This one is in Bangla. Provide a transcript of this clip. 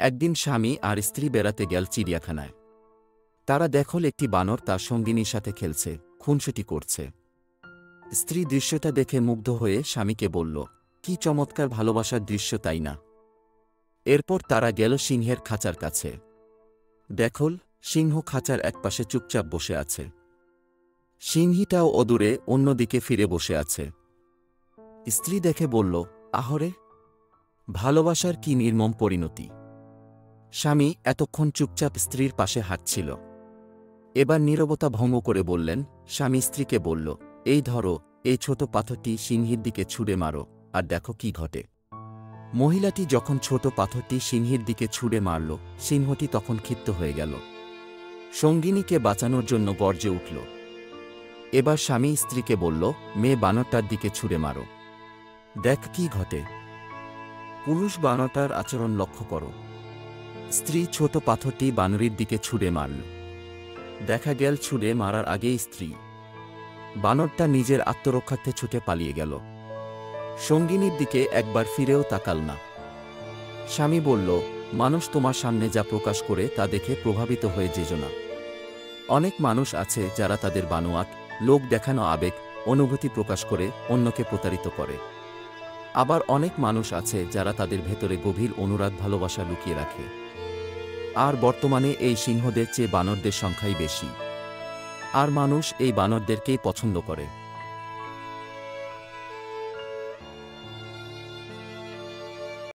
একদিন স্বামী আর স্ত্রী বেড়াতে গেল চিড়িয়াখানায়। তারা দেখল একটি বানর তার সঙ্গিনীর সাথে খেলছে, খুনসুটি করছে। স্ত্রী দৃশ্যটা দেখে মুগ্ধ হয়ে স্বামীকে বলল, কি চমৎকার ভালোবাসার দৃশ্য, তাই না? এরপর তারা গেল সিংহের খাঁচার কাছে। দেখল, সিংহ খাঁচার একপাশে চুপচাপ বসে আছে। সিংহীটাও অদূরে অন্যদিকে ফিরে বসে আছে। স্ত্রী দেখে বলল, আহরে, ভালোবাসার কি নির্মম পরিণতি! স্বামী এতক্ষণ চুপচাপ স্ত্রীর পাশে হাঁটছিল। এবার নীরবতা ভঙ্গ করে বললেন, স্বামী স্ত্রীকে বলল, এই ধরো, এই ছোট পাথরটি সিংহীর দিকে ছুঁড়ে মারো, আর দেখো কি ঘটে। মহিলাটি যখন ছোট পাথরটি সিংহীর দিকে ছুঁড়ে মারল, সিংহটি তখন ক্ষিপ্ত হয়ে গেল। সঙ্গিনীকে বাঁচানোর জন্য গর্জে উঠল। এবার স্বামী স্ত্রীকে বলল, মেয়ে বানরটার দিকে ছুঁড়ে মারো, দেখ কি ঘটে। পুরুষ বানরটার আচরণ লক্ষ্য করো। স্ত্রী ছোট পাথরটি বানরীর দিকে ছুঁড়ে মারল। দেখা গেল ছুঁড়ে মারার আগেই স্ত্রী বানরটা নিজের আত্মরক্ষার্থে ছুটে পালিয়ে গেল। সঙ্গিনীর দিকে একবার ফিরেও তাকাল না। স্বামী বলল, মানুষ তোমার সামনে যা প্রকাশ করে তা দেখে প্রভাবিত হয়ে যেও না। অনেক মানুষ আছে যারা তাদের বানোয়াট, লোক দেখানো আবেগ, অনুভূতি প্রকাশ করে অন্যকে প্রতারিত করে। আবার অনেক মানুষ আছে যারা তাদের ভেতরে গভীর অনুরাগ, ভালোবাসা লুকিয়ে রাখে। আর বর্তমানে এই সিংহদের চেয়ে বানরদের সংখ্যাই বেশি। আর মানুষ এই বানরদেরকেই পছন্দ করে।